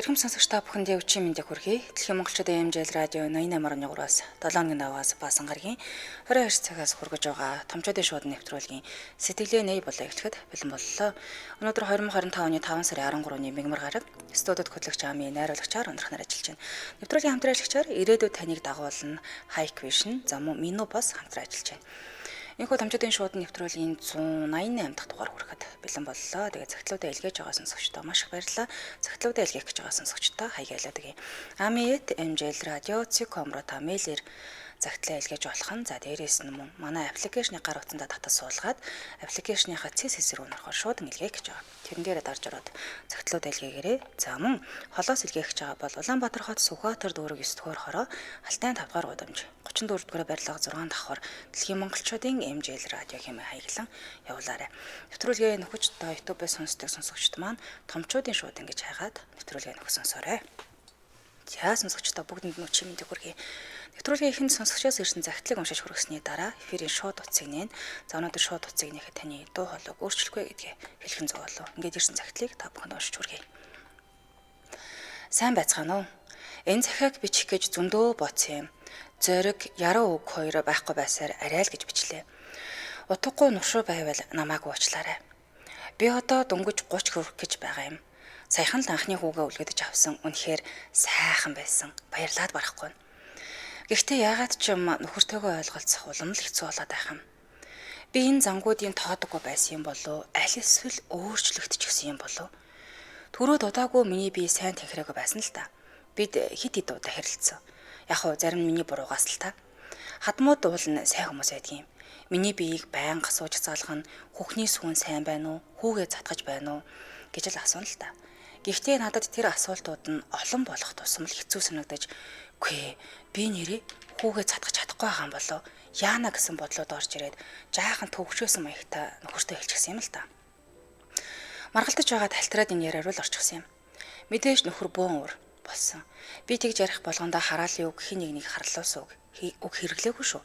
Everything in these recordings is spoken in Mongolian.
Эрхэм сонсогч та бүхэндээ өчигдөр мэндийг хүргэе. Дэлхийн монголчуудын эмжил радио 88.3-аас 7 даваас баасан гарагийн 22 цагаас хүргэж байгаа томчуудын шууд нэвтрүүлгийн сэтгэлээ нэй болоо эхлэхэд бэлэн боллоо. Өнөөдөр 2025 оны 5 сарын 13-ны мигмар гараг студид хөтлөгч Ами найруулагчаар өнөрх нар ажиллаж байна. Нэвтрүүлгийн хамтраалагчаар ирээдүйд таныг дагуулна Hike Vision за мөн Minu бас хамтран ажиллаж байна. Энэхүү томчуудын шууд нэвтрүүлгийн 188 дахь дугаар хүрэхэд бэлэн боллоо. Тэгээд цагтлуудаа илгээж байгаа сонсогчдоо маш их баярлалаа. Цагтлуудаа илгээх гэж байгаа сонсогчдоо хаягалаад өгье. Amiet MJL радио Цикомро та мэйлэр цагтлаа илгээж болох нь. За дээрээс нь мөн манай аппликейшны гар утсандаа татаж суулгаад аппликейшныхаа цэс хэсрүү нөрхөөр шууд илгээх гэж байгаа. Тэрэн дээрээ дарж ороод цагтлуудаа илгээгээрэй. За мөн холоос илгээх гэж байгаа бол Улаанбаатар хот Сүхбаатар дүүрэг 9 дугаар хороо Алтай 5 дугаар гудамж 34 дугаар барилга 6 давхар Дэлхийн монголчуудын MJL радио хэмээн хаяглан явуулаарай. Нэвтрүүлгээ нөхөж та YouTube-ээс сонсдог сонсогчд маань томчуудын шууд ингэж хайгаад нэвтрүүлгээ нөхөж сонсоорой. За сонсогчдоо бүгдэнд нь өчигдөр мэндийг хүргэе. Нэвтрүүлгийн ихэнд сонсогчоос ирсэн загтлыг уншиж хүргэсний дараа эфирийн шууд утсыг нээн. За өнөөдөр шууд утсыг нэхэд таны дуу хоолойг өөрчлөхгүй гэдгээ хэлхэн зовоолоо. Ингээд ирсэн загтлыг та бүхэнд уншиж хүргэе. Сайн байцгаана уу? Энэ захиаг бичих гэж зөндөө боцсон юм. Зориг яруу үг хоёр байхгүй байсаар арай л гэж бичлээ. Утгагүй нуршуу байвал намайг уучлаарай. Би одоо дөнгөж 30 хүрэх гэж байгаа юм. Саяхан л анхны хүүгээ үлгэж авсан үнэхээр сайхан байсан. Баярлаад барахгүй. Гэхдээ яагаад ч юм нөхөртөөгөө ойлголцох улам л хэцүү болоод байх юм. Би энэ зангуудын тоодоггүй байсан юм болов аль эсвэл өөрчлөгдчихсэн юм болов. Түрүүд удаагүй миний бие сайн тэнхрээгүй байсан л та. Бид хит хит удаа харилцсан. Яг уу зарим миний буруугаас л та. Хадмууд уулна сайн хүмүүс байдгийн. Миний биеийг байнга асууж залгах нь хүүхний сүүн сайн байна уу? Хүүгээ затгаж байна уу? гэж л асууна л та. Гэхдээ надад тэр асуултууд нь олон болох тусам л хэцүү санагдаж үгүй би нэрээ хүүгээ цатгах чадахгүй байгаа юм болоо яана гэсэн бодлоод орж ирээд жаахан төвөгшөөсөн маягтай нөхөртөө хэлчихсэн юм л та. Маргалтаж байгаа тальтраад энэ яриа руу л орчихсон юм. Мэдээж нөхөр бөөн уур болсон. Би тэгж ярих болгондоо хараалын үг хин нэг харлуулсан үг хэрэглээгүй шүү.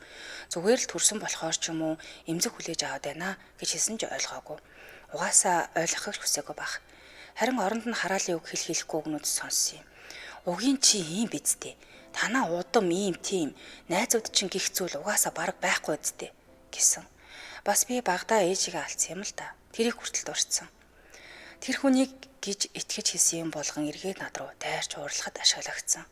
Зүгээр л төрсөн болохоор ч юм уу эмзэг хүлээж аваад байна гэж хэлсэн ч ойлгоогүй. Угаасаа ойлгохыг хүсээгүй байх. Харин оронд нь хараалын үг хэлэхгүй өгнүүд сонссон юм. Угийн чи ийм бидтэй. Танаа удам ийм тийм найзууд чинь гих зүйл угаасаа бараг байхгүй үсттэй гэсэн. Бас би багада ээжигээ алдсан юм л та. Тэрийг хүртэл дурдсан. Тэр хүнийг гэж итгэж хэлсэн юм болгон эргээд над руу дайрч уурлахад ашиглагдсан.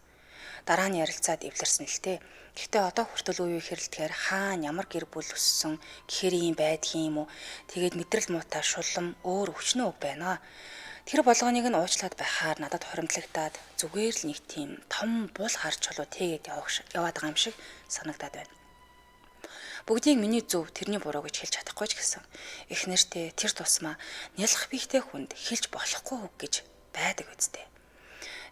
Дараа нь ярилцаад эвлэрсэн л тээ. Гэхдээ одоо хүртэл үе хэрэлдэхээр хаана ямар гэр бүл өссөн гэхээр ийм байдгийн юм уу? Тэгээд мэдрэл муутай шулам өөр өвчнөө үг байна. Тэр болгоныг нь уучлаад байхаар надад хоримтлагтаад зүгээр л нэг тийм том бул харж чулуу тэгээд яваад байгаа юм шиг санагдаад байна. Бүгдийг миний зөв тэрний буруу гэж хэлж чадахгүй ч гэсэн их нэртэй тэр тусмаа нялх бихтэй хүнд хэлж болохгүй үг гэж байдаг үстэй.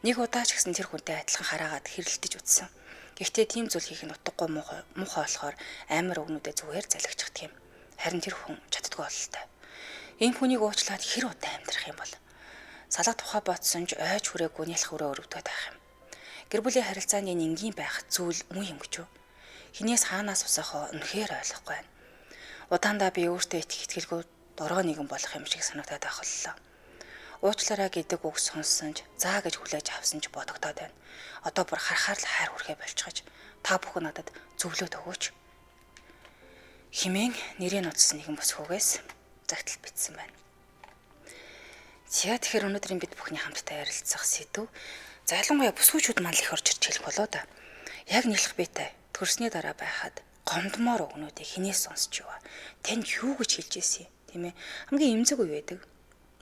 Нэг удаа ч гэсэн тэр хүнтэй адилхан хараагаад хэрэлдэж үтсэн. Гэхдээ тийм зүйл хийх нь утгагүй муухай болохоор амар өгнүүдэд зүгээр залгичихдаг юм. Харин тэр хүн чаддгүй бололтой. Энэ хүнийг уучлаад хэр удаа амьдрах юм бол салга тухай бодсон ч ойж хүрээгүй нялх өрөө өрөвдөд байх юм. Гэр бүлийн харилцааны энгийн байх зүйл муу юм гэж юу? Хинээс хаанаас усаахоо үнэхээр ойлгохгүй байна. Удаандаа би өөртөө итгэлгүй дорой нэгэн болох юм шиг санагдаад байх боллоо. Уучлаарай гэдэг үг сонссон ч заа гэж хүлээж авсан ч бодогдоод байна. Одоо бүр харахаар л хайр хүрхээ болчихож та бүхэн надад зөвлөд өгөөч. Химэн нэрийн утас нэгэн босхоогоос загтал бичсэн байна. Тэгэхээр өнөөдрийн бид бүхний хамтдаа ярилцах сэдв залангуяа бүсгүйчүүд маань л их орж ирж хэлэх болоо да. Яг нэлэх биетэй төрсний дараа байхад гомдмоор өгнүүдийг хинээс сонсч юу? Танд юу гэж хэлж ийсэн тийм ээ? Хамгийн эмзэг үе байдаг.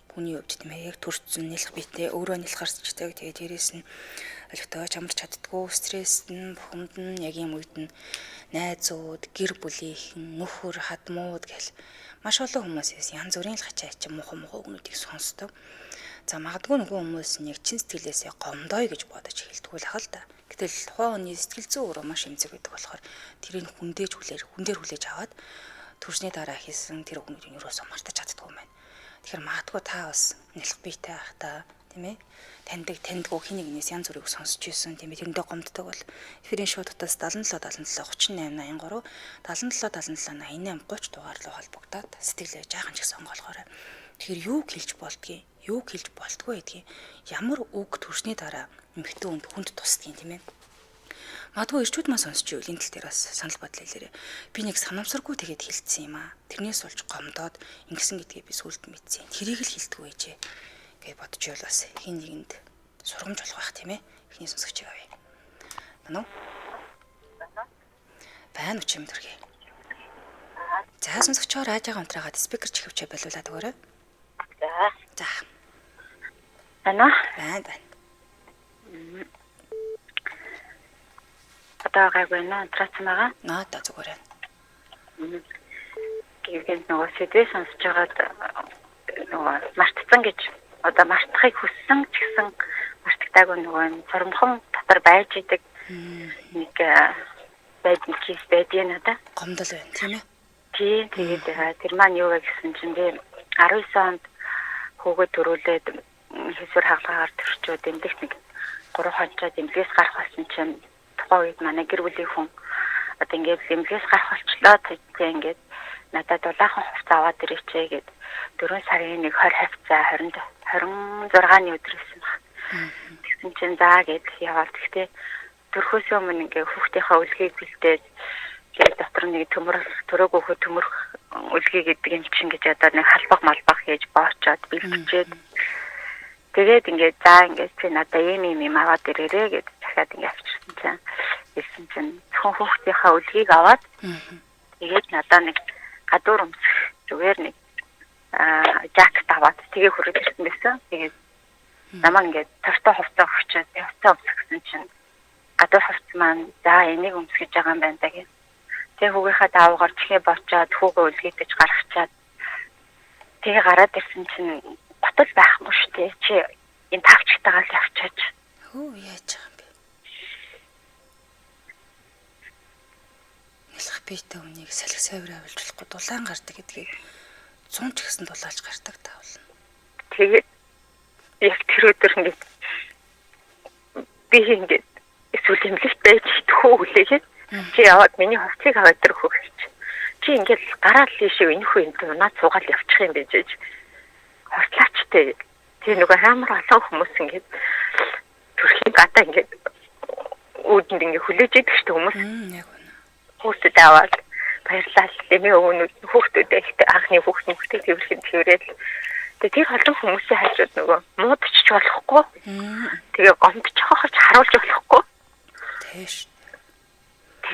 Хүний өвч тийм ээ яг төрсөн нэлэх биетэй өөрөө нэлхарчдаг. Тэгээд дээрээс нь олигтой чамарч чаддгүй стресст нь бухимд нь яг юм үед нь найзууд, гэр бүлийнхэн, нөхөр, хадмууд гэл маш олон хүмүүсээс янз бүрийн л хачаа чи муухай өгнүүдийг сонсдог. За магадгүй нөгөө хүмүүс нэг чин сэтгэлээсээ гомдоё гэж бодож хэлдэг л ахал та. Гэтэл тухайн хүний сэтгэл зүй өөрөө маш эмзэг байдаг болохоор тэрийг хүн дээр хүлээж аваад төрсний дараа хийсэн тэр өгнүүдийг юусоо мартаж чаддгүй юм байна. Тэгэхээр магадгүй та бас нэлэх биетэй байх та тийм ээ таньдгүй хин нэгнээс янз бүрийг сонсч ийсэн тийм ээ тэрэндээ гомддог бол эфирийн шууд утас 77 77 38 83 77 77 88 30 дугаар руу холбогдоод сэтгэлээ жаахан ч их сонгоолохоор тэгэхээр юу хэлж болдгийг юу хэлж болтгүй гэдгийг ямар үг төрсний дараа эмэгтэй хүнд тусдгийг тийм ээ. Магадгүй ирчүүд маань сонсч ивэл энэ тал дээр бас санал бодол хэлээрэй. Би нэг санамсаргүй тэгээд хэлсэн юм аа. Тэрнээс болж гомдоод ингэсэн гэдгийг би сүулт мэдсэн. Тэрийг л хэлдэггүй ээжээ гэж бодож ивэл бас хин нэгэнд сургамж болох байх тийм ээ. Эхний сонсогч авъя. Байна уу? Байна уу чим дөргий. За сонсогчоор радиогийн унтраагаад спикер чихвчээ болиулаад өгөөрэй. За. Байна. Байна. Одоо гайгүй нэ унтраасан байгаа. Наада зүгээр. Гэвч нөгөө сэдвээ сонсож байгаад нөгөө мартцсан гэж одоо мартахыг хүссэн ч гэсэн мартагдаагүй нөгөө цоромхон дотор байж идэг нэг байдгийн надаа Гомдол байна тийм ээ. Тийм тэгээд тэр маань юу вэ гэсэн чинь би 19 онд хүүгээ төрүүлээд хэсвэр хаалгаар төрчөөд эмдэгт нэг 3 хонцоо эмнэлгээс гарах болсон чинь тухайн үед манай гэр бүлийн хүн одоо ингээд эмнэлгээс гарах болчлоо тэгтээ ингээд надад дулаахан хувцас аваад ирээчээ гэд 4 сарын 1 20 хавцаа 26-ны өдөр гэсэн баг. Тэгсэн чинь заа гэд яваад тэгтээ төрхөөс өмнө ингээ хүүхдийнхээ үлгийг бэлдээд тэгээд дотор нэг төрөөг өөхө төмөрх үлгий гэдэг юм чинь гэж одоо нэг халбаг малбаг хийж боочоод бэлтжээд тэгээд ингээ заа ингээ чи надаа юм аваад ирээрээ гэж дахиад ингээ авчирсан чинь хэлсэн чинь зөвхөн хүүхдийнхээ үлгийг аваад тэгээд надаа нэг гадуур өмсөх зүгээр нэг жакет аваад тэгээ хүрээд ирсэн байсан. Тэгээд намаа ингээ тортоо хувцас өгчөөд хувцас өмсгсөн чинь гадуур хувцас маань за энийг өмсгөж байгаа юм байна да гэх. Тэгээ хүүгийнхаа даавгаар чихээ бочоод хүүгээ үлгээгдэж гаргачаад тэгээ гараад ирсэн чинь готол байхгүй шүү дээ. Чи энэ тавчтайгаа л явчаач. Хөө яаж байгаа юм бэ? Нэлх биетэ өмнөийг салхи савир авилжуулахгүй дулаан гардаг гэдгийг 100 ч гэсэн дулаалж гардаг таавал. Тэгээд яг тэр өдөр ингээд би ингээд эсвэл эмнэлэгт байж төхөө хүлээгээд чи яваад миний хувцсыг аваад ирэх гэж. Чи ингээд гараал ийшээ энэх үе энэ наад цугаал явчих юм байж. Хортлаачтай. Тэр нөгөө хаамар олон хүмүүс ингээд төрхийн гадаа ингээд үүдэнд ингээд хүлээж идэх шүү хүмүүс. Яг үнэ. Хүүхдэд аваад баярлал эмээ өвгөнүүд хүүхдүүдээ ихтэй анхны хүүхдүүдтэй тэрхэн тэрэл. Тэр олон хүмүүсийн хажууд нөгөө муудчих болохгүй. Тэгээ гомдчихоохож харуулж болохгүй. Тэш.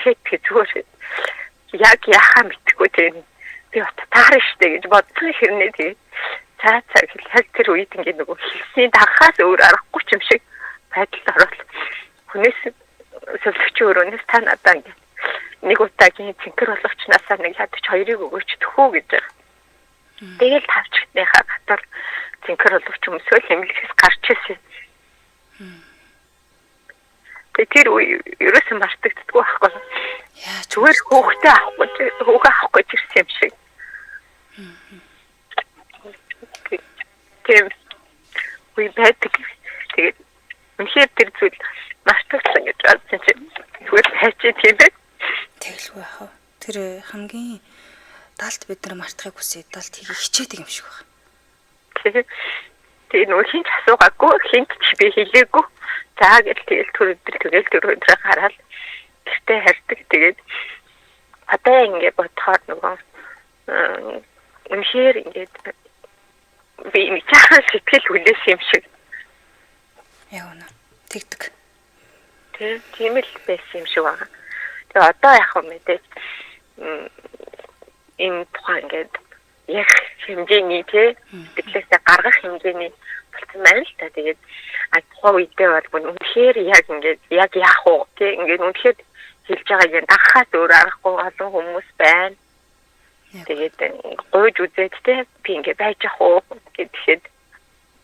Тэгээд зүгээр яг яхаа мэдхгүй тийм би таарна штэ гэж бодсон хэрнээ тэгээд цаа хэл тэр үед ингээд нөгөө хэлсний дагахаас өөр аргагүй ч юм шиг байдалд ороод хүнээс сөвлөгч өрөөнөөс та надаа ингээд нэг удаагийн цэнхэр болгочнаасаа нэг ядч хоёрыг өгөөч төхөө гэж байгаа. Тэгэл тавчгтныхаа гадар цэнхэр болгоч өмсөөл эмнэлгээс гарч ирсэн. Тэр үе ерөөсөн мартагддаггүй байхгүй. Яа зүгээр хүүхдээ авахгүй ирсэн юм шиг. Тийм үе байдаг. Тэгээд үнэхээр тэр зүйл мартагдсан гэж бодсон чинь зүгээр хайчээ тийм ээ. Тэгэлгүй яах вэ? Тэр хамгийн далд бид нар мартахыг хүсээд далд хийх хичээдэг юм шиг байна. Тэгээ нөх хинч асуугаагүй хинч ч би хэлээгүй. За гэл тэгэл тэр өдөр хараад гэртээ хардаг. Тэгээд одоо ингэ бодохоор нөгөө үнэхээр ингэ би мэдээ сэтгэл хүлээс юм шиг. Яг үнэ. Тэгдэг. Тийм л байсан юм шиг байна. Тэгээ одоо яг мэдээж энэ тухайн ингээд яг хэмжээний сэтгэлээсээ гаргах хэмжээний болсон байна л та. Тэгээд тухайн үедээ бол үнэхээр яг ингээд яг яах вэ тий ингээд үнэхээр хэлж байгаа юм дахиад өөр аргагүй олон хүмүүс байна. Тэгээд гойж үзээд тий би ингээд байж ах уу гэхэд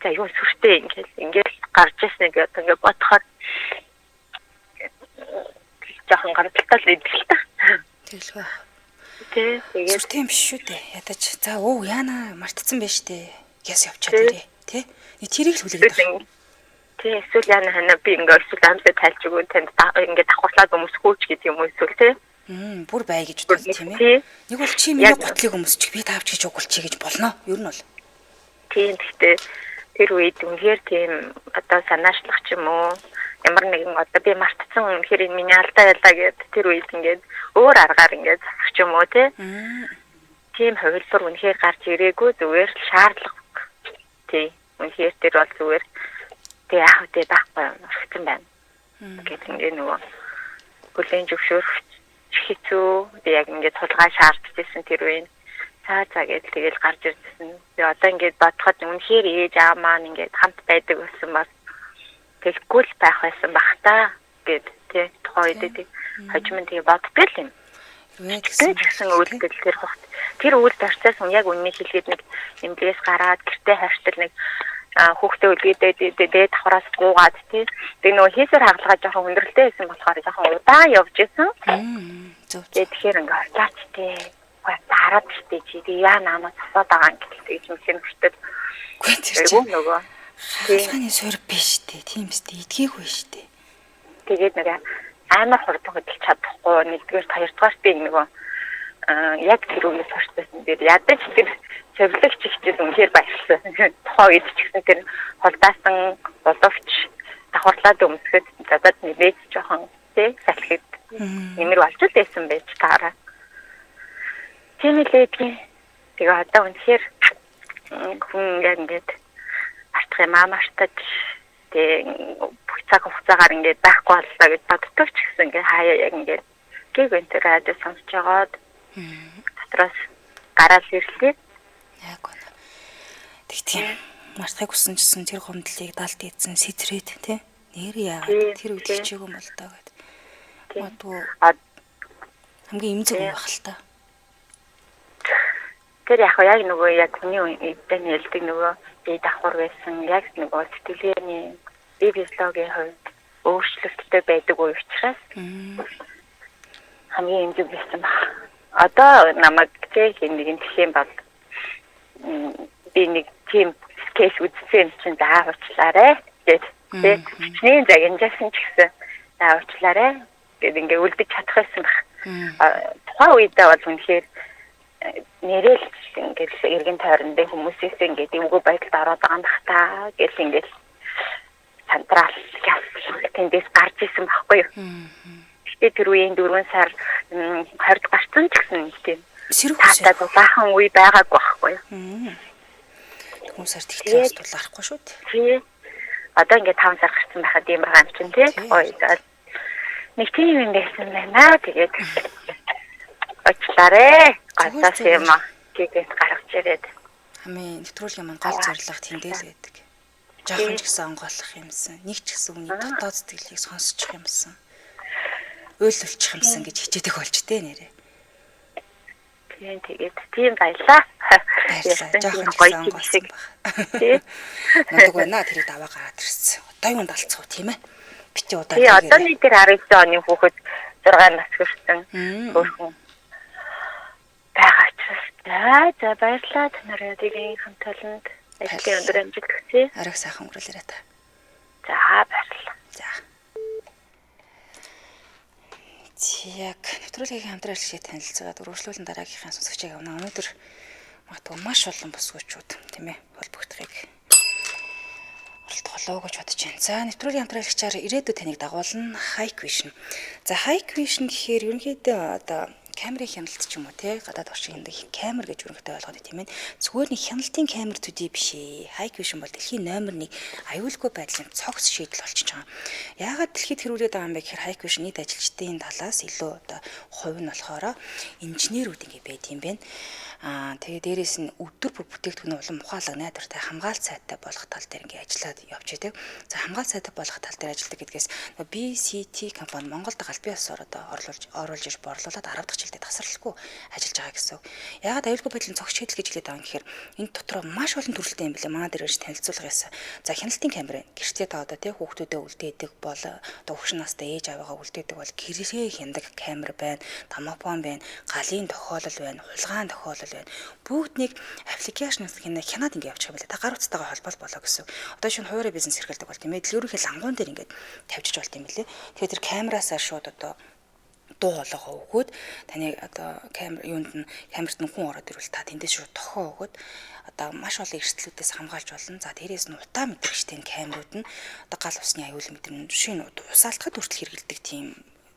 за юу сүртэй ингээд гарч ирсэн гэдэг ингээд бодохоор жоохон гаргалтай л идэх л та. Тэгэлгүй. Тэгээд сүртэй юм биш шүү дээ. Ядаж за яана мартцсан байж тээ. Гэс явчаад ирээ тий. Тэрийг л хүлээгээд байна. Тий эсвэл яана хана би ингээд эсвэл амсаа тайлж өгөө танд ингээд давхарлаад өмсгөөч гэдэг юм уу эсвэл тий. Бүр бай гэж бодсон тийм ээ. Нэг бол чи миний готлыг өмсчих би таавч гэж угуулчих гэж болно. Ер нь бол. Тийм гэхдээ Тэр үед үнэхээр тийм одоо санаачлах ч юм уу ямар нэгэн одоо би мартсан үнэхээр энэ миний алдаа ялаа гэд тэр үед ингээд өөр аргаар ингээд засах ч юм уу тийм хувилбар үнэхээр гарч ирээгүй зүгээр шаардлага тий үнэхээр тэр бол зүгээр тий яах вэ байхгүй орхисон байна гэт ингээд нөгөө бүлээн зөвшөөрөх хэцүү би яг ингээд тулгай шаардчихсан тэр үеийн цаа гэж тэгэл гарч ирсэн. Би одоо ингээд бодоход үнэхээр ээж аав маань ингээд хамт байдаг байсан бас тэггүй л байх байсан бах та гэд тий тухайн үед тий хожим тий боддог юм. Тэгсэн үйлдэл тэр үйлдэл харцаас яг үннийг хэлгээд нэг эмнэлгээс гараад гэртээ харьцал нэг хүүхдээ үлгээдээ дээд давхраас гуугаад тий тэг нөгөө хийсэр хагалгаа жоохон өндөрлөлтэй байсан болохоор жоохон удаан явж исэн. Тэгэхээр ингээд харцаач тий хараад штэ чи яа намайг асаад байгаа юм гэж мөсөн өчтөд. Үгүй тэр чинь нөгөө хаалганы суурь биш штэ. Тийм штэ. Идгээгүй штэ. Тэгээд нэг амар хурдан хөдөлж чадахгүй нэгдүгээр хоёрдугаар би нөгөө яг тэр үеэс хойшсон дээр ядаж тэр цэвэрлэгч ихтэй үнээр баярлсан. Тухайн үед ч гэсэн тэр холдаасан боловч давхарлаад өмсгöd задад нэлээд жоохон тий салхид нэмэр болж л байсан байж таараа. Тийм л ээ. Тэгээ одоо үнэхээр хүн ингээд артх юм амартаж тэгээ бүх цаг хугацаагаар ингээд байхгүй боллоо гэж боддог ч гэсэн ингээд хаяа яг ингээд гэг энтер радио сонсож байгаад дотроос гараад ирлээ. Яг үнэ. Тэг тийм мартахыг хүссэн гэсэн тэр гомдлыг далд ийдсэн сэтрээд тий нэр яагаад тэр үед хичээгүй юм бол доо гэд. Магадгүй хамгийн эмзэг байх л та. Тэр яг нөгөө яг хүний үедээ нэлдэг нөгөө би давхар байсан яг нөгөө сэтгэлгээний физиологийн хувьд өөрчлөлттэй байдаг учраас хамгийн эмзэг байсан баг. Одоо намайг тэг нэг тийм баг би нэг тийм кейс үзсэн чинь заавчлаарэ гэд тэг чиний загинжсэн ч гэсэн заавчлаарэ гэд ингээ үлдэж чадах байсан баг. Тухайн үедээ бол үнэхээр нэрэл ингээд эргэн тойронд хүмүүсээс ингээд эвгүй байдалд ороод байгаа юм бах та гэл ингээд централ тэндээс гарч исэн байхгүй юу. Гэтэ тэр үеийн 4 сар 20 гарсан ч гэсэн тийм таатаа дулаахан үе байгаагүй байхгүй юу. Хүмүүсээр тэгтээс дулаарахгүй шүү дээ. Тий. Одоо ингээд 5 сар гарсан байхад ийм байгаа юм чинь тий. Ойдол нэг тийм юм байсан байна. Тэгээд очлаарэ гацаас юм тэгээд гаргаж ирээд хамгийн нэвтрүүлгийн маань гол зорилго тэндэл байдаг. Жохон ч гэсэн онгойлох юмсан. Нэг ч гэсэн үний дотоод сэтгэлийг сонсчих юмсан. Өөлөлчих юмсан гэж хичээдэг болж дээ нэрээ. Тэгээд тийм баялаа. Жохон ч гэсэн онгойлсон баг. Тий. Надад байна тэрийг даваа гараад ирсэн. Одоо юунд алцах вэ тийм ээ? Бити удаа. Тий одоо нэг тэр 19 оны хүүхэд 6 нас хүрсэн. Өөрхөн за баярлалаа танараа тийм хамталанд ажлын өндөр амжилт хүсье. Ариг сайхан өнгөрүүлээрэй та. За баярлалаа. За. Яг нэвтрүүлгийн хамтран ашиглаж танилцаад өргөжлүүлэн дараагийнхаа сонсогчийг авна. Өнөөдөр магадгүй маш олон босгочуд тийм ээ холбогдохыг оролдголоо гэж бодож байна. За нэвтрүүлгийн хамтран ашигчаар ирээдүйд таныг дагуулна Hike Vision. За Hike Vision гэхээр ерөнхийдөө одоо камерын хяналт ч юм уу те гадаад орчин хяндаг камер гэж өргөдөө ойлгоод тийм ээ. Зүгээр нэг хяналтын камер төдий биш ээ. Hike Vision бол дэлхийн номер 1 аюулгүй байдлын цогц шийдэл болчихж байгаа. Яагаад дэлхийд хэрүүлээд байгаа юм бэ гэхээр Hike Vision-ийн ажилчдын талаас илүү одоо хувь нь болохоор инженерүүд ингэ байд юм бэ. Тэгээ дээрээс нь өдөр бүр бүтээгдэхүүн улам ухаалаг найдвартай хамгаалалт сайтай болох тал дээр ингэ ажиллаад явж байдаг. За хамгаалалт сайтай болох тал дээр ажилладаг гэдгээс BCT компани Монголд галбийн ёсоор одоо оруулж иж борлуулад 10 дахь жилдээ тасралтгүй ажиллаж байгаа гэсэн. Яагаад аюулгүй байдлын цогц шийдэл гэж хэлээд байгаа юм гэхээр энэ дотроо маш олон төрөлтэй юм билээ. Манай дээр ирж танилцуулга яасан. За хяналтын камер гэртээ та одоо тий хүүхдүүдэд үлдээдэг бол одоо хөвшин настай ээж аваагаа үлдээдэг бол гэрээ хяндаг камер байна, домофон байна, галын тохиолол байна, хулгайн тохиолол байна. Бүгд нэг аппликейшнээс хянаад ингэ явчих юм билээ. Та гар утастайгаа холбол болоо гэсэн. Одоо шинэ хуурай бизнес эрхэлдэг бол тийм ээ. Дэлгүүрийн лангуун дээр ингэ тавьчих болт юм билээ. Тэгэхээр тэр камераасаа шууд одоо дуу хоолойгоо өгөөд таны одоо камерт нь хүн ороод ирвэл та тэндээс шууд тохио өгөөд одоо маш олон эрсдлүүдээс хамгаалж болно. За дээрээс нь утаа мэдрэгчтэй камерууд нь одоо гал усны аюул мэдрэмж шинэ усаалтахад хүртэл хэрэгэлдэг тийм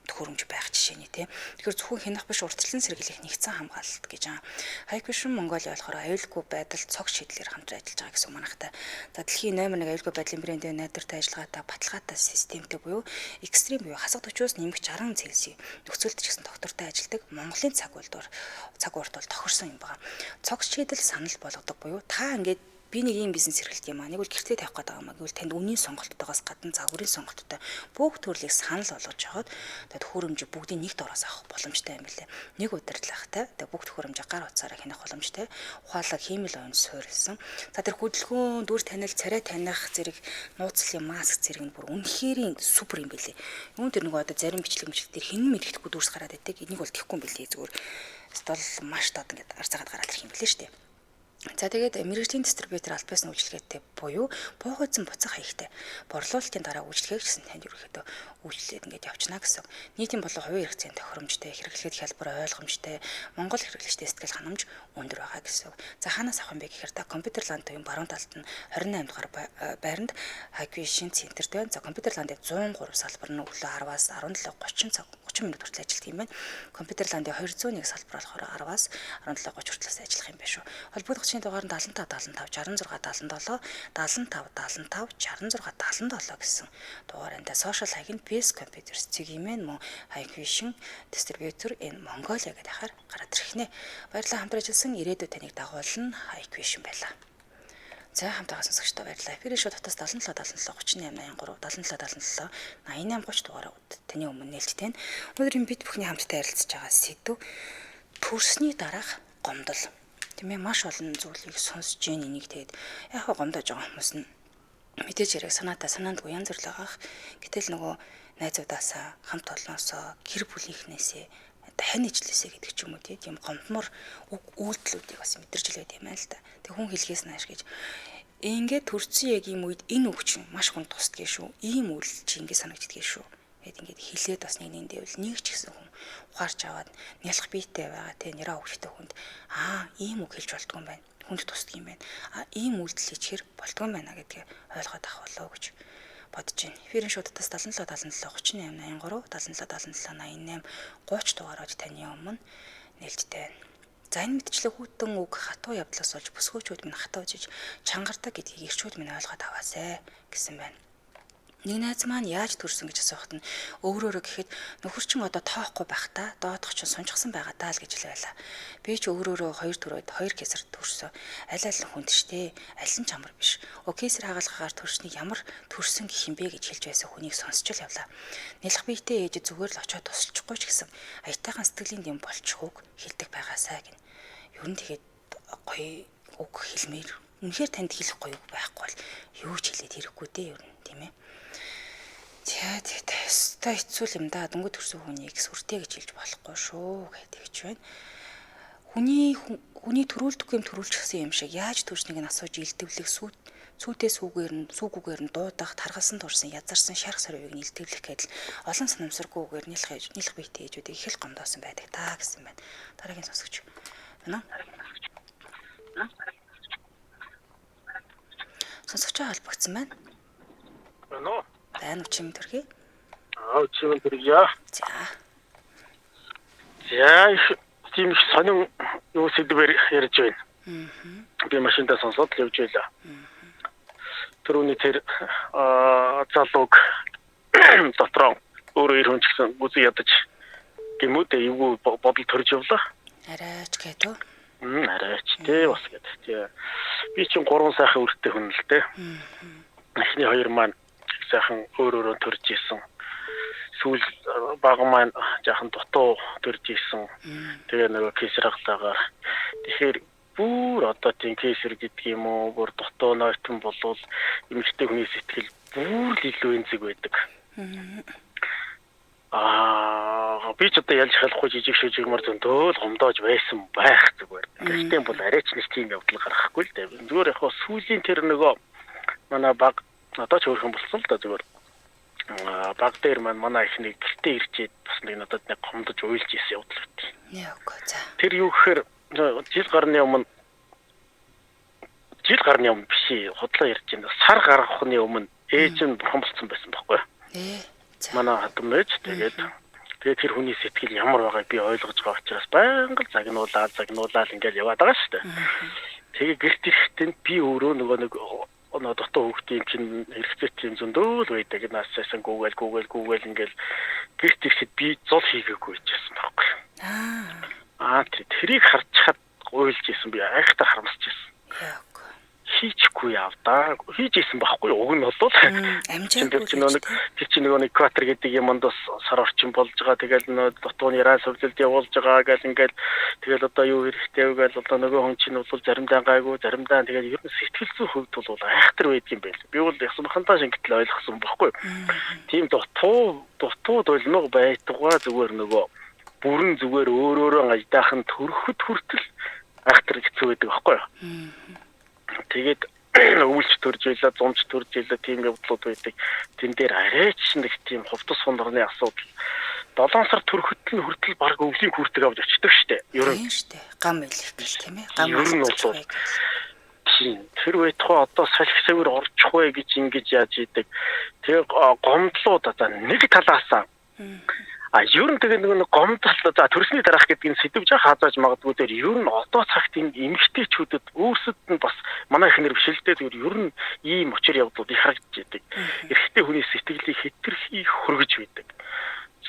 төхөөрөмж байх жишээний тийм. Тэгэхээр зөвхөн хянах биш урьдчилан сэргийлэх нэгдсэн хамгаалалт гэж байгаа. Hikvision Mongolia болохоор аюулгүй байдал цог шийдлэр хамтран ажиллаж байгаа гэсэн үг манайхтай. За дэлхийн номер 1 аюулгүй байдлын брэндийн найдвартай ажиллагаатай баталгаатай системтэй буюу экстрим буюу хасах 40-оос нэмэх 60 Цельсийн нөхцөлд ч гэсэн доктортой ажилладаг Монголын цаг урт бол тохирсон юм байна. Цог шийдэл санал болгодог буюу та ингээд би нэг ийм бизнес эрхэлт юм аа. Нэг үл гэртээ тавих гэдэг юм аа. Гэвэл танд үнийн сонголттойгоос гадна загварын сонголттой бүх төрлийг санал болгож жагаад тэгээд хөрөмж бүгдийг нэгд ороос авах боломжтой юм билээ. Нэг удирдлагатай тэгээд бүх төхөөрөмжийг гар утсаараа хянах боломжтой. Ухаалаг хиймэл ойн суурилсан. За тэр хөдөлгөөн дүр танил царай таних зэрэг нууцлын маск зэрэг нь бүр үнэхээр супер юм билээ. Юун тэр нэг одоо зарим бичлэг тэр хэн мэддэхгүй дүрс гараад байдаг. Энийг бол тэхгүй юм билээ зүгээр. Стол маш тод ингээд арцаагаад гараад ирэх юм билээ шүү дээ. За тэгээд мэргэжлийн дистрибьютор аль биесны үйлчлэгээтэй буюу буугайцсан буцах хаягтай борлуулалтын дараа үйлчлэгээ гэсэн танд ерөөхдөө үйлчлээд ингээд явчихна гэсэн. Нийтийн болон хувийн хэрэгцээний тохиромжтой, хэрэглэхэд хялбар ойлгомжтой, Монгол хэрэглэгчтэй сэтгэл ханамж өндөр байгаа гэсэн. За хаанаас авах юм бэ гэхээр та компьютер ландын баруун талд нь 28 дугаар байранд Hikvision центр дээр. За компьютер ландын 103 салбар нь өглөө 10-аас 17:30 минут хүртэл ажилладаг юм байна. Компьютер ландын 201 салбар болохоор 10-аас 17:30 хүртэл ажиллах юм байна шүү. Холбогдох дугаар нь 75 75 66 77 75 75 66 77 гэсэн дугаартай сошиал хаяг нь PS Computers цэгийн мөн Hikvision distributor in Mongolia гэдэг хахаар гараад ирэх нэ. Баярлалаа хамтран ажилласан ирээдүйд таныг дагуулна Hikvision байлаа. За хамтдаа сонсогчдоо баярлалаа. Эфирийн шууд дотоос 77 38 83 77 77 88 30 дугаарууд таны өмнө нээлттэй. Өнөөдөр бид бүхний хамтдаа ярилцж байгаа сэдв төрсний дараах гомдол. Тэмээ маш олон зүйлийг сонсож гин энийг тэгээд яг гомдож байгаа хүмүүс нь мэдээж хэрэг санаанд янз бүр л байгаах. Гэтэл нөгөө найзуудаасаа хамт олноосоо гэр бүлийнхнээсээ хань ижлээсээ гэдэг ч юм уу тийм гомдмор үйлдэлүүдийг бас мэдэрч л байд юм аа л да. Тэг хүн хэлхээс нааш гэж ингээд төрсөн яг юм үед энэ үг чинь маш хүн тусдгийг шүү. Ийм үйлдэл чи ингээд санагддгийг шүү. Ингээд хилээд бас нэгнийдээ нэг ч гэсэн хүн ухаарч аваад нялх биетэй байгаа те нэраа хөвгтэй хүнд ийм үг хэлж болтгүй юм байна. Хүнд тусдаг юм байна. Ийм үйлдэл хийхээр болтгүй юм байна гэдгийг ойлгоод авах болоо гэж бодож байна. Эфирийн шуудтаас 77 77 38 83 77 77 88 30 дугаараар таны өмнө нээлттэй байна. За энэ мэдчлэг хүүтэн үг хатуу явдлаас болж бүсгүүчүүд минь хатуу жиж чангардаг гэдгийг ирчүүд минь ойлгоод аваасай гэсэн байна. Нэг найз маань яаж төрсөн гэж асуухад нь өөрөөрөө гэхэд нөхөр чинь одоо тоохгүй байх та доодох чинь сунжсан байгаа даа л гэж хэлэвэлаа. Би ч өөрөөрөө 2 төрөд 2 кесар төрсөн. Аль аль нь хүнд штэ. Аль нь чамар биш. Кесар хагалгаагаар төрснийг ямар төрсөн гэх юм бэ гэж хэлж байсан хүнийг сонсч л явлаа. Нялх биетэй ээж зүгээр л очиод тусалчихгүй ч гэсэн аятайхан сэтгэлийн дэм болчихгүйг хэлдэг байгаасай гин. Ер нь тэгээд гоё үг хэлмээр үнэхээр танд хэлэх гоё үг байхгүй бол юу ч хэлээд хэрэггүй дээ ер нь тийм ээ. Тэгээд тест хэцүү юм да. Дөнгөж төрсөн хүнийг сүртэй гэж хэлж болохгүй шүү гэдэг ч байна. Хүний төрүүлдэггүй юм төрүүлчихсэн юм шиг яаж төрснийг нь асууж илтвлэх сүйтэй сүүгүүгээр нь дуудах, таргалсан турсан, язарсан шарх сарвыг нь илтвлэх гэдэл олон санамсаргүйгээр нэлх биетэй ээжүүдийг их л гомдоосон байдаг та гэсэн байна. Дараагийн сонсогч. Байна уу? Сонсогчтой холбогдсон байна. Байна уу? Байна уу чим төрхий? Чим төргийа. За. Тийм их сонин юу сэдвэр ярьж байна. Би машинтаа сонсоод л явж байлаа. Түрүүний тэр залууг дотроо өөрөө ир хүн ч гэсэн үзий ядаж гэмүүдээ эвгүй бодол төрж явлаа. Арайч гэдэг үү? Арайч тий бас гэдэг. Би чинь 3 сайхан үртэй хүн л дээ. Эхний 2 маань сайхан өөрөөрөө төрж исэн. Сүүл баг маань жаахан дутуу төрж исэн. Тэгээ нөгөө кесар хагалаагаар. Тэгэхээр бүр одоо тийм кесар гэдэг юм уу, бүр дутуу нойтон болвол эмэгтэй хүний сэтгэл бүр илүү энзэг байдаг. Би ч одоо ялж халахгүй жижиг шижигмар зөндөөл гомдоож байсан байх зүгээр. Гэхдээ бол арайч нэг тийм явдал гарахгүй л дээ. Зүгээр яг сүүлийн тэр нөгөө манай баг одоо ч өөрхөн болсон л да зүгээр. Баг дээр маань манай ихнийг гэртээ ирчээд бас нэг надад нэг гомдож уйлж исэн явдал байт. Яагүй за. Тэр юу гэхээр жил гарны өмнө биш худлаа ярьж байна. Сар гаргахны өмнө ээж нь бурхан болсон байсан байхгүй юу? За. Манай хатам ээж тэгээд тэр хүний сэтгэл ямар байгааг би ойлгож байгаа учраас байнга загнуулаад ингээд яваад байгаа шүү дээ. Тэгээ гэрт ирэхдээ би өөрөө нөгөө нэг дотоо хүүхдийн чинь хэрэгцээтэй зөндөл байдаг. Наасайсан гүүгээл ингээл гэрт ирэхэд би зол хийгээгүй байжсэн байхгүй. Тэрийг харж чад уйлж исэн би айхтар харамсаж исэн. Яагүй. Хийчихгүй явдаа. Хийж исэн байхгүй. Уг нь бол амжаагүй. Тэр чинь нөгөө экватор гэдэг юмд бас сар орчин болж байгаа. Тэгэл нөгөө дутууны яра сүрлэлд явуулж байгаа гэл ингээл тэгэл одоо юу хэрэгтэй вэ гэл одоо нөгөө хүн чинь бол заримдаа гайгүй, заримдаа тэгэл ер нь сэтгэл зүйн хувьд бол айхтар байдаг юм байл. Би бол ясам хантаа шингэтэл ойлгосон байхгүй. Тийм дутууд олног байтугай зүгээр нөгөө бүрэн зүгээр өөрөөрөө гаждаахан төрөхөд хүртэл айхтар хэцүү байдаг байхгүй. Тэгээд өвлж төрж байлаа, зомж төрж байлаа тийм явдлууд байдаг. Тэн дээр арайч нэг тийм хувцас хонорны асуудал. 7 сар төрөхөд нь хүртэл баг өвлийн хүртэг авч очдөг штэ. Ер нь штэ. Гам илэх гэл тийм ээ. Гам ер нь бол тэр байтугай одоо салхи савир орчих вэ гэж ингэж яаж идэг. Тэгээ гомдлууд одоо нэг талаасаа ер нь тэгээ нэг гомдол за төрсний дараах гэдэг нь сэдвж хаазааж магадгүй дээр ер нь одоо цагт энэ эмэгтэйчүүдэд өөрсдөд нь бас манай ихнэр бишэлдээ зүгээр ер нь ийм очир явдлууд их харагдаж байдаг. Эрэгтэй хүний сэтгэлийг хэтэрхий хөргөж байдаг.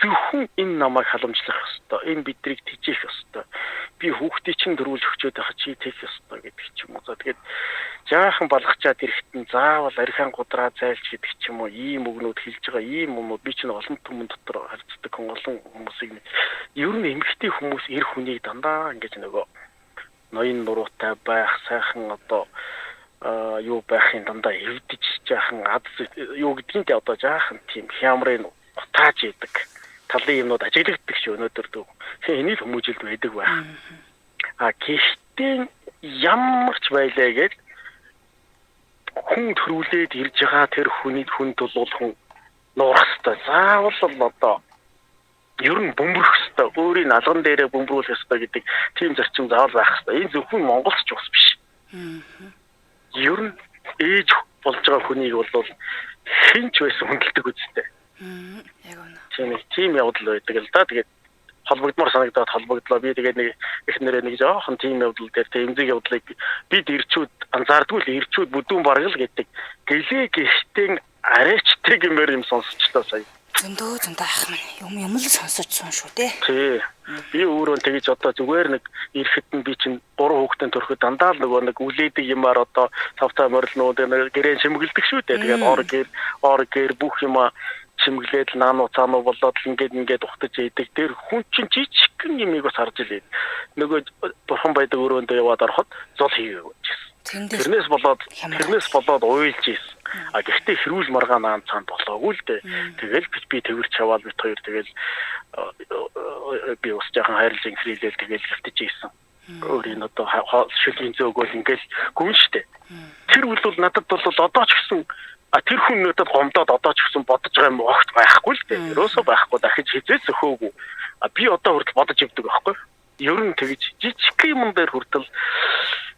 Зөвхөн энэ намайг халамжлах ёстой. Энэ бидрийг тижээх ёстой. Би хүүхдийг чинь дөрвөл өгчөөд байхад чи тээх ёстой гэдэг ч юм уу. За тэгээд жаахан балгачаад ирэхэд заавал архиан гудраа зайлч гэдэг ч юм уу. Ийм өгнүүд хэлж байгаа ийм юмнууд би чинь олон түмэн дотор харьцдаг олон хүмүүсийг ер нь эмгэгтэй хүмүүс эр хүнийг дандаа ингэж нөгөө ноён нуруутай байх сайхан одоо юу байхын дандаа эвдэж жаахан юу гэдгийг одоо жаахан тийм хямрын утааж идэг. Талын юмнууд ажиглагддаг шүү өнөөдөр дөө. Энийг хүмүүжилд байдаг байх. Гэхдээ ямар ч байлаа гэж хүн төрүүлээд ирж байгаа тэр хүнд бол хүн нуурах ёстой. Заавал одоо ер нь бөмбөрөх ёстой. Өөрийн алган дээрээ бөмбөрүүлэх ёстой гэдэг тийм зарчим заавал байх ёстой. Энэ зөвхөн Монголч бас биш. Ер нь ээж болж байгаа хүнийг бол хинч байсан хүндэлдэг үстэй. Яг үнэ. Тийм явдал байдаг л да. Тэгээд холбогдмор санагдаад холбогдлоо. Би тэгээд нэг эхнэрээ нэг жоохон тийм явдал дээр тэмцэг явдлыг бид ирчүүд анзаардгүй л ирчүүд бүдүүн бараг л гэдэг. Гэлээ гихтэн арайчтай гэмээр юм сонсчлоо сая. Зөндөө ах минь юм л сонсожсон шүү дээ. Тий. Би өөрөө тэгэж одоо зүгээр нэг ирэхэд нь би чинь 3 хүүхдийн төрөхөд дандаа л нэг үлээдэг юмар одоо тавтаа морилнууд гэрээ шимгэлдэг шүү дээ. Тэгээд ор гэр бүх юма чимглээд наануу цаануу болоод ингээд ухтаж идэг. Тэр хүн чинь жижигхэн юмыг бас харж илээ. Нөгөө бурхан байдаг өрөөндөө яваад ороход зол хийгээгүй гэсэн. Тэрнээс болоод уйлж ийсэн. Гэхдээ хэрүүл маргаа наан цаанд болоогүй л дээ. Тэгэл би тэрвэр чаваал бит хоёр тэгэл би ус жаахан хайрлын хрилэл тэгэл гэлтэж ийсэн. Өөрийн одоо шүлийн зөөгөл ингээд гүн штэ. Тэр үл бол надад бол одоо ч гэсэн тэр хүнүүдэд гомдоод одоо ч гэсэн бодож байгаа юм огт байхгүй л дээ. Ерөөсөө байхгүй дахиж хизээс өхөөгүй. Би одоо хүртэл бодож ивдэг байхгүй. Ер нь тэгж жижиг юм дээр хүртэл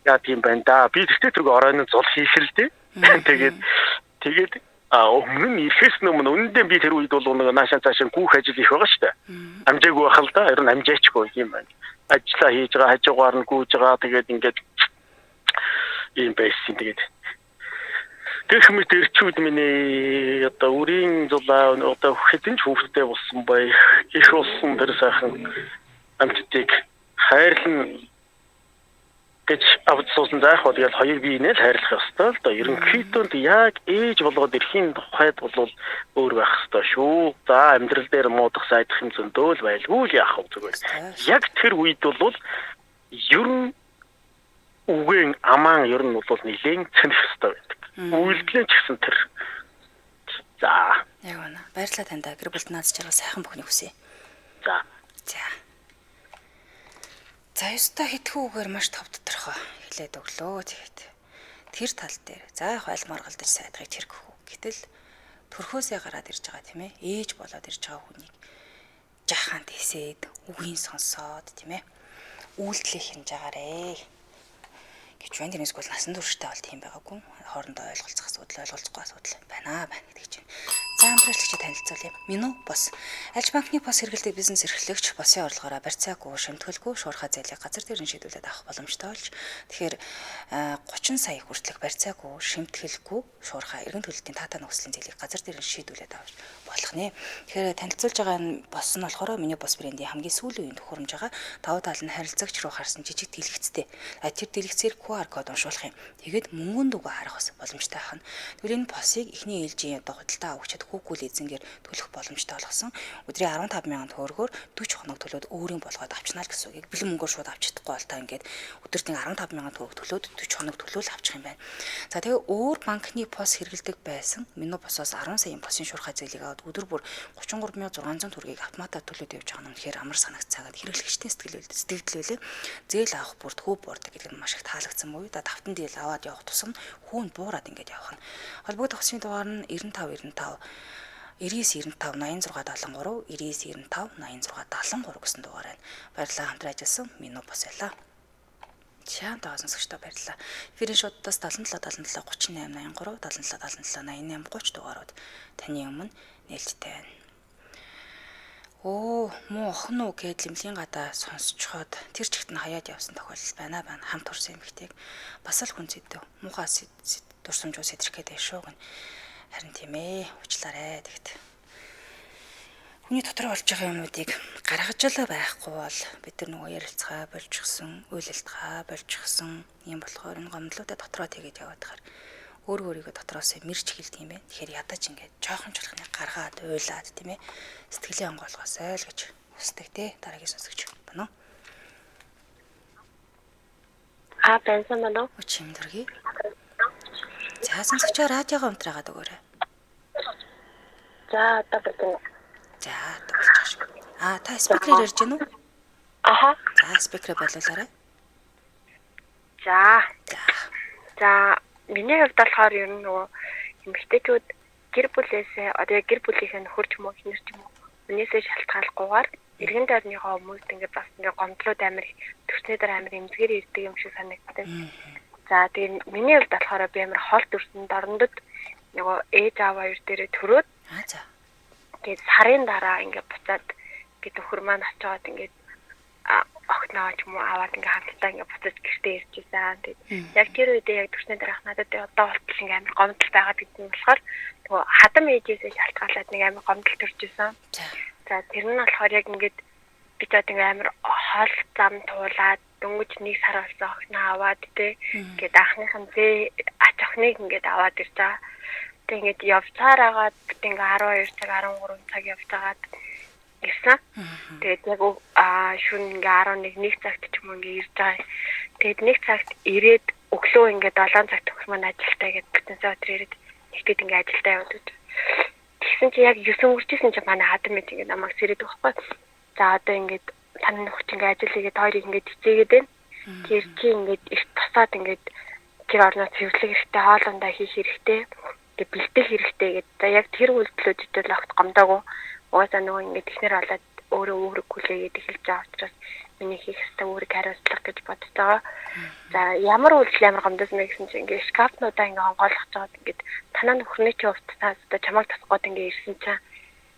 яа тийм байна да. Би тэгтээ тэрг оройн зул хийх л дээ. Тэгээд өмнө нь ирэхээс өмнө үнэндээ би тэр үед бол нэг наашаа цаашаа гүүх ажил их байгаа шүү дээ. Амжаагүй байх л да. Ер нь амжаачгүй юм байна. Ажлаа хийж байгаа, хажуугаар нь гүйж байгаа. Тэгээд ингээд ийм байсан. Тэгээд гэх мэт ирчүүд миний одоо үрийн зулаа одоо хэдэн ч хүүхдтэй болсон бай. Их болсон тэр сайхан амьтдыг хайрлан гэж авцуулсан заах бол хоёр биенээ л хайрлах ёстой л да. Ерөнхийдөө яг ээж болгоод ирэхийн тухайд бол өөр байх ёстой шүү. За амьдрал дээр муудах сайдах юм зөндөө л байлгүй л яах вэ зүгээр. Яг тэр үед бол ер нь үгэн аман ер нь бол нэлээд цэнэх ёстой байдаг. Үйлдэлэн ч гэсэн тэр. За. Яг үнэ. Баярлалаа танд. Гэр бүлд наад чарга сайхан бүхнийг хүсье. За. За ёстой хитгэүүгээр маш тов тодорхой хэлээд өглөө. Тэгээд тэр тал дээр за яг айл маргалдаж сайдгыг тэргэх үү. Гэтэл төрхөөсөө гараад ирж байгаа тийм ээ. Ээж болоод ирж байгаа хүнийг жаахан тийсээд үгийн сонсоод тийм ээ үйлдэлээ хинж агаарэ гэж байна. Тэрнээс бол насан турштай бол тийм байгаагүй. Хоорондоо ойлголцох асуудал, ойлголцохгүй асуудал байна гэдэг чинь. За амжилтлагч танилцуулъя. Минь бос. Альж банкны бос хэрэглэдэг бизнес эрхлэгч босын орлогоороо барьцаагүй, шимтгэлгүй шуурхай зээлийг газар дээр нь шийдвүүлээд авах боломжтой болж. Тэгэхээр 30 сая хүртэлх барьцаагүй, шимтгэлгүй шуурхай эргэн төлөлтийн таатаа нөхцөлийн зээлийг газар дээр нь шийдвүүлээд авах болох нэ. Тэгэхээр танилцуулж байгаа энэ бос нь болохоор миний бос брендийн хамгийн сүүлийн үеийн төхөөрөмж байгаа. Давуу тал нь харилцагч руу харсан жижиг дэлгэцтэй. Тэр дэлгэцээр QR код уншуулах юм. Тэгээд мөнгөнд үгүй харах боломжтой байна. Тэгвэл энэ босыг эхний ээлжийн одоо худалдаа авагчид хүүкүүл эзэнгээр төлөх боломжтой болгосон. Өдрийн 15,000 төгрөгөөр 40 хоног төлөөд өөрийн болгоод авчнаа л гэсэн үг. Бэлэн мөнгөөр шууд авч чадахгүй бол та ингээд өдөртний 15,000 төгрөг төлөөд 40 хоног төлөөл авчих юм байна. За тэгээ өөр банкны пос хэрэглэдэг байсан. Минь босоос 10 саяын посын шуурхай зээлийг аваад өдөр бүр 33,600 төгрөгийг автоматар төлөөд явж байгаа нь үнэхээр амар санагцаагаад хэрэглэгчдийн сэтгэлдэлээ зээл авах бүр төв буурдаг гэдэг нь маш их таалагдсан муу. Да давтан дийл аваад явах тусам хүүн буураад ингээд явах нь. Холбогдох усны дугаар нь 95 99 95 86 73 99 95 86 73 гэсэн дугаар байна. Баярлалаа хамтран ажилласан минь бос байлаа. Чаан таасан сонсогчдоо баярлалаа. Эфирийн шуудаас 77 77 38 83 77 77 88 30 дугаарууд таны өмнө нээлттэй байна. Оо, муу охин уу гэд лимлийн гадаа сонсцоход тэр чигт нь хаяад явсан тохиолдол байна. Хамт урсан эмэгтэйг бас л хүн зэдв. Муухай дурсамжуу сэтрэх гэдэг шүү гэн. Харин тийм ээ, уучлаарай тэгт. Хүний дотор болж байгаа юмнуудыг гаргаж л байхгүй бол бид нар нөгөө ярилцгаа болчихсон, уйлалтгаа болчихсон юм болохоор энэ гомдлуудаа дотроо тэгээд яваад тахаар өөрийгөө дотроос мэрч хэлдэг юм байна. Тэгэхээр ядаж ингээд жоохон чулхныг гаргаад уйлаад тийм ээ сэтгэлийн онгойлгоосай л гэж хүсдэг те дараагийн сонсогч байна уу? Бенсан байна уу? Өчим дөргий. За сонсогчоо радиогоо унтраагаад өгөөрэй. За одоо бүгд. За төгсөж шүү. Та спикерээр ярьж гэнэ үү? Аха. За спикерээ болуулаарай. За миний хувьд болохоор ер нь нөгөө эмэгтэйчүүд гэр бүлээсээ одоо гэр бүлийнхээ нөхөр ч юм уу хинэр ч юм уу өнөөсөө шалтгааллахгүйгээр эргэн тойрныхоо хүмүүст ингээд бас ингээд гомдлууд амир төрснөөр амир эмзгээр ирдэг юм шиг санагддаг. За тэгээ миний хувьд болохоор би амир хол төрсөн дорндод нөгөө ээж аав хоёр дээрээ төрөөд За. Тэгээд сарын дараа ингээд буцаад ингээд нөхөр маань очиод ингээд огтноо ч юм уу аваад ингээд хамтдаа ингээд буцаж гэртээ ирж байсан. Тэгээд яг тэр үедээ яг төрсний дараах надад одоо болтол ингээд амир гомдол байгаад гэдэг нь болохоор нөгөө хадам ээжээсээ шалтгаалаад нэг амир гомдол төрж исэн. За тэр нь болохоор яг ингээд би ч одоо ингээд амир хол зам туулаад дөнгөж нэг сар болсон огтноо аваад тэ ингээд анхныхан зээ ач охиныг ингээд аваад ирж байгаа. Тэгээд ингээд явцаар агаад ингээд 12 цаг 13 цаг явцаагаад ирсэн. Тэгээд яг шөнө ингээд 11 цагт ч юм ингээд ирж байгаа. Тэгээд 1 цагт ирээд өглөө ингээд 7 цагт төгс маань ажилтаа гэдэг бүтэнсээ өдөр ирээд нэгтэд ингээд ажилтаа яваад үү. Тэгсэн чи яг 9 үржсэн чи манай хадам мэт ингээд намайг сэрээд байхгүй. За одоо ингээд таны нөхч ингээд ажил хийгээд хоёрыг ингээд хичээгээд байна. Тэр чи ингээд эрт тусаад ингээд тэр орноо цэвэрлэх хэрэгтэй, хоолундаа хийх хэрэгтэй. Ингээд бэлтгэх хэрэгтэй гэдэг. За яг тэр үйлдэлүүд л огт гомдоогүй. Угаасаа нөгөө ингээд ихнэр болоод өөрөө хүлээгээд эхэлж байгаа учраас миний хийх ёстой өөрийг хариуцлах гэж бодож байгаа. За ямар үйлдэл амар гомдсон бэ гэсэн чинь ингээд шкафнуудаа ингээд хонгойлгож байгаа ингээд танаа нөхрний чи өвтсаас одоо чамайг тасгаад ингээд ирсэн чинь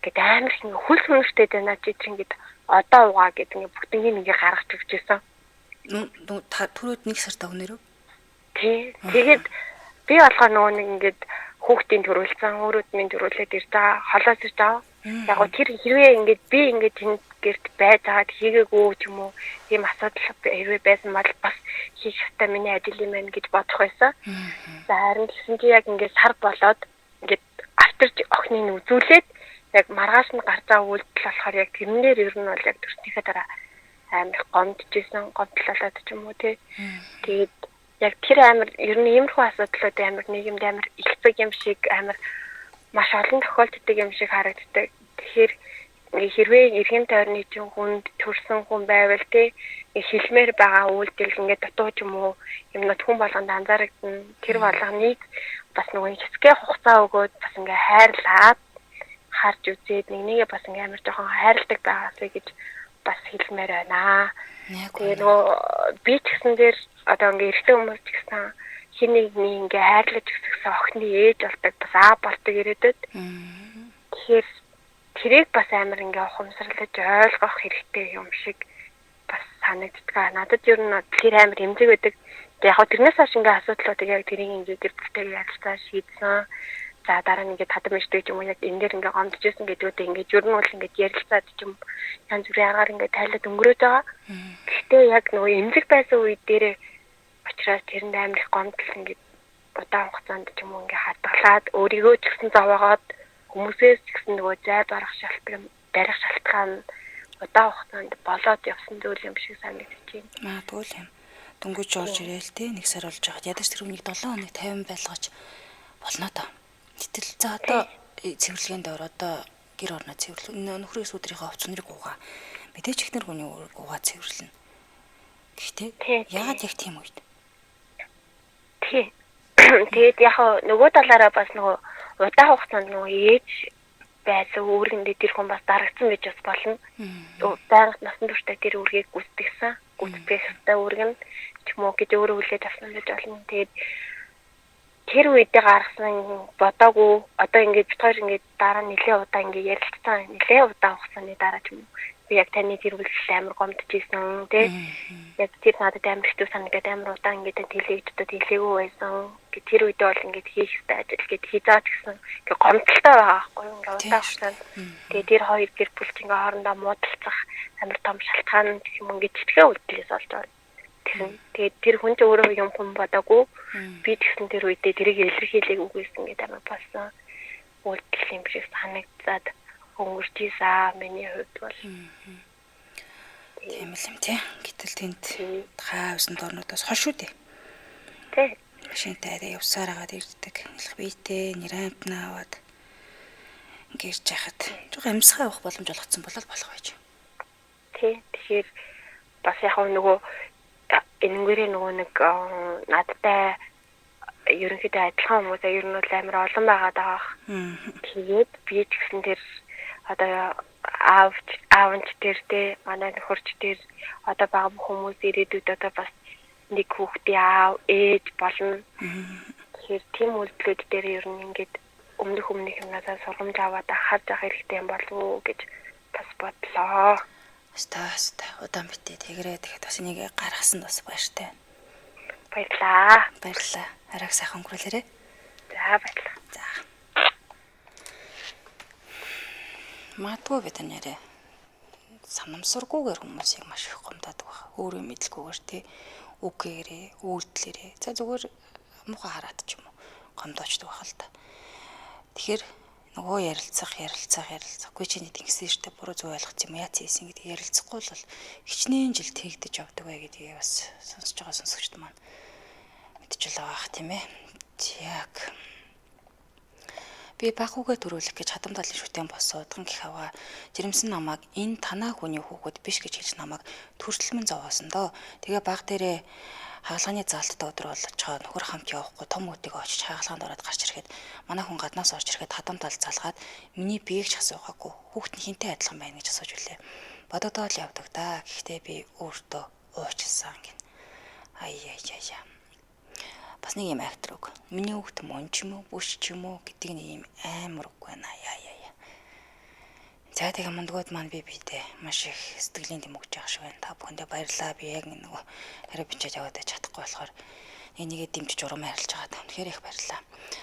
ингээд амар их ингээд хөлс мөнөштэй байна чи чинь ингээд одоо угаа гэдэг ингээд бүгднийг ингээд гаргаж өгчээсэн. Та түрүүд 1 сартаа өнөрөө. Тэгээд би болохоор нөгөө нэг ингээд хүүхдийн төрүүлсэн, өөрөөдмийн төрүүлээд ирж байгаа, холоос ирж байгаа. Яг тэр хэрвээ ингээд би ингээд тэнд гэрт байж байгаад хийгээгүй ч юм уу, ийм асуудал хэрвээ байсан бол бас хийх ёстой миний ажил юм байна гэж бодох байсан. За харин гэсэн чи яг ингээд сар болоод ингээд авчирч охиныг үзүүлээд яг маргааш нь гарч байгаа үйлдэл болохоор яг тэрнээр ер нь бол яг төрснийхээ дараа амар гомдчихсэн, гомдлолоод ч юм уу тий. Тэгээд яг тэр амар ер нь иймэрхүү асуудлууд амар нийгэмд амар ихцэг юм шиг амар маш олон тохиолддог юм шиг харагддаг. Тэгэхээр хэрвээ эргэн тойрны чинь хүнд төрсэн хүн байвал тий хэлмээр байгаа үйлдэл ингээд дутуу ч юм уу юмнууд хүн болгонд анзаарагдана. Тэр болгоныг бас нөгөө хэсгээ хугацаа өгөөд бас ингээд хайрлаад харж үзээд нэгнийгээ бас ингээм амар жоохон хайрладаг байгаасэй гэж бас хэлмээр байна. Тэгээ нөгөө би ч гэсэн дээр одоо ингээ эрэгтэй хүмүүс ч гэсэн хин нэгний ингээ хайрлаж өсгсөн охины ээж болдог бас аа болдог ирээдүйд. Тэгэхээр тэрийг бас амар ингээ ухамсарлаж ойлгох хэрэгтэй юм шиг бас санагддаг. Надад ер нь тэр амар эмзэг байдаг. Яг хөө тэрнээс хойш ингээ асуудлуудыг яг тэрийг ингээ гэр бүлтэйгээ ярилцаа шийдсэн. За дараа нь ингээ тадам ичдэг юм уу яг энэ дээр ингээ гомдож исэн гэдгүүдээ ингээ ер нь бол ингээ ярилцаад ч юм янз бүрийн аргаар ингээ тайлаад өнгөрөөж байгаа. Гэхдээ яг нөгөө эмзэг байсан үед дээрээ учраас тэрэнд амар их гомдол ингээ удаан хугацаанд ч юм уу ингээ хадгалаад өөрийгөө ч гэсэн зовоогоод хүмүүсээс ч гэсэн нөгөө зай барах шалтгаан удаан хугацаанд болоод явсан зүйл юм шиг санагдаж байна. Магадгүй л юм. Дөнгөж орж ирээл те нэг сар болж байгаад ядаж тэр хүнийг 7 хоног 50 байлгаж болно доо. Гэтэл за одоо цэвэрлэгээнд ороод гэр орноо цэвэрлэх нөхрөөс өдрийнхөө овцныг угаа. Мэдээч ихнэр хүний угаа цэвэрлэнэ. Гэхдээ яагаад яг тийм үед? Тэгээд яг нөгөө талаараа бас нөгөө удаан хугацаанд нөгөө ээж байсан үүрэндээ тэр хүн бас дарагдсан байж бас болно. Байнга насан туршдаа тэр үүргийг гүйцэтгэх хэрэгтэй үүрэг нь ч юм уу гэж өөрөө хүлээж авсан гэж болно. Тэгээд тэр үедээ гаргасан бодоогүй одоо ингэж бид хоёр ингэж дараа нэлээд удаа ингэ ярилцсан нэлээд удаа хугацааны дараа ч юм уу би яг таны тэр үйлдэл амар гомдож исэн тий яг тэр надад амар хэцүү санагдаад амар удаа ингэ тэлэгдээд хэлээгүй байсан гэ тэр үедээ бол ингэ хийх хэрэгтэй ажил гэд хийзаач гэсэн ингэ гомдолтой байгаа байхгүй юу ингэ удаа хугацаанд тэгээ тэр хоёр гэр бүл чинь ингэ хоорондоо муудалцах амар том шалтгаан гэх юм ингэ читгэн үйлдэлээс болж байгаа. Тэгээд тэр хүн ч өөрөө юм хүн бодоогүй би тэгсэн тэр үедээ тэрийг илэрхийлээг үгүйсэн гэдэг амар болсон үйлдэл юм шиг санагдаад өнгөрч ийсэн миний хувьд бол тийм л юм тий. Гэтэл тэнд хаавсан дорнуудаас хол шүү дээ. Тий. Машинтай явсаар агаад ирдэг. Илх биетэй нэрэмтнаа аваад гэрж яхад жоохон амьсгаа авах боломж олгоцсон болол болох байж. Тий. Тэгэхээр бас яг нөгөө энэнгэрээ нөгөө нэг надтай ерөнхийдөө адилхан хүмүүс ер нь бол амар олон байгаад байгаа. Тэгээд би ч гэсэн тэр одоо аавч дээр те манай нөхөрч дээр одоо байгаа хүмүүс ирээдүйд одоо бас нэг хүүхдээ аав ээж болно. Тэгэхээр тийм үйлдэлүүд дээр ер нь ингээд өмнөх юмнаас сургамж аваад ахаж явах хэрэгтэй юм болов уу гэж бас бодлоо. Аста удаан битээ тэгрээ тэгэхэд бас энийг гаргасан бас баяртай. Баярлаа. Арайг сайхан өнгөрүүлээрэй. За баярлаа. За. Магадгүй бид нэрээ санамсаргүйгээр хүмүүсийг маш их гомдоод байгаа. Өөрөө мэдлгүйгээр тий үгээрээ, үйлдэлээрээ. За зүгээр муухай хараад ч юм уу гомдоочдөг байх л та. Тэгэхээр нөгөө ярилцахгүй чи нэг ингэсэн штэ буруу зөв ойлгоц юм яац ийсэн гэдэг ярилцахгүй бол хичнээн жил тэгдэж явдаг бай гэдгийг бас сонсож байгаа сонсогчд маань мэдчихэл байгаа ах тийм ээ. Яг би бахуугээ төрүүлэх гэж хадам талын шүтэн босоодгон гэх аваа жирэмсэн намайг энэ танаа хүний хүүхэд биш гэж хэлж намайг төрөлмөн зовоосон доо. Тэгээ баг дээрээ хаалганы заалттай өдөр болчихоо нөхөр хамт явахгүй том үдэг очиж хаалгаанд ороод гарч ирэхэд манай хүн гаднаас орж ирэхэд хадам тал залгаад миний биеийг ч асуугаагүй хүүхэд нь хинтээ адилхан байна гэж асууж үлээ. Бододоо л явдаг да. Гэхдээ би өөртөө уучлсан гин. Аяа. Бас нэг юм актер үг. Миний хүүхэд мөн ч юм уу, бүш ч юм уу гэдэг нэг юм амар үг байна. Яа. За тэгээ мундгууд маань бибидээ маш их сэтгэлийн дэм өгч явах шиг байна. Та бүхэндээ баярлалаа. Би яг нөгөө хараа бичиж яваад чадахгүй болохоор нэгээ дэмжиж урам хайрлаж байгаа. Үнэхээр их баярлалаа.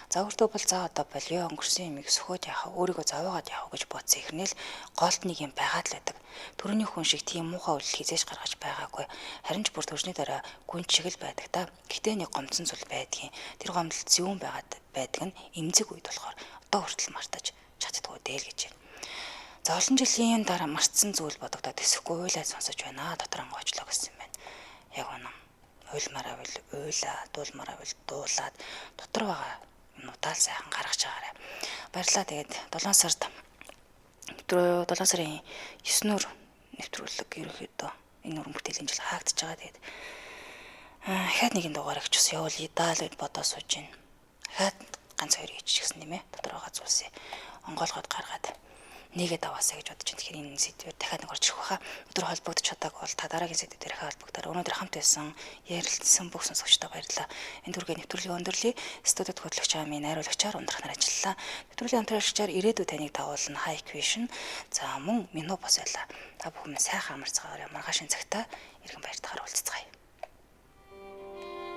За өөртөө бол за одоо болио өнгөрсөн юмыг сөхөөд яхаа өөрийгөө зовоогоод явах гэж бодсон ихнээл голд нэг юм байгаад л байдаг. Төрөний хүн шиг тийм муухай үйлдэл хизээж гаргаж байгаагүй. Харин ч бүр төрсний дараа гүн шиг л байдаг та. Гэхдээ нэг гомдсон зүйл байдгийн. Тэр гомдол зүүн байгаад байдаг нь эмзэг үед болохоор одоо хүртэл мартаж чаддгүй дээл гэж байна. За олон жилийн дараа мартсан зүйл бодогдоод эсэхгүй уйлаад сонсож байна. Дотор ангоочлоо гэсэн юм байна. Яг үнэн. Уйлмаар авал уйлаа, дуулмаар авал дуулаад дотор байгаа юмудаа л сайхан гаргаж байгаарай. Баярлалаа. Тэгээд 7 сарын 9-нд нэвтрүүлэг ерөнхийдөө энэ уран бүтээлийн жил хаагдчихж байгаа. Тэгээд хаад нэгэн дугаар их ч ус явуулъя даа л гэж бодоо сууж байна. Хаад ганц хоёр ич гэсэн нэмэ дотор байгаа зүйлсээ онгойлгоод гаргаад нэгэд аваасаа гэж бодож байна. Тэгэхээр энэ сэдвээр дахиад нэг орж ирэх байхаа. Өдөр холбогдож чадаагүй бол та дараагийн сэдвээр дахиад холбогдоор. Өнөөдөр хамт байсан ярилцсан бүх сонсогчдоо баярлалаа. Энэ түргээ нэвтрүүлгийн өндөрлөе. Студид хөтлөгч амын найруулагчаар ундрах нар ажиллалаа. Нэвтрүүлгийн хамтрагчаар ирээдүйд таныг дагуулна High Vision. За мөн Мино бос байлаа. Та бүхэн сайхан амарцгаараа маргаашийн цагтаа иргэн баяртайгаар уулзцгаая.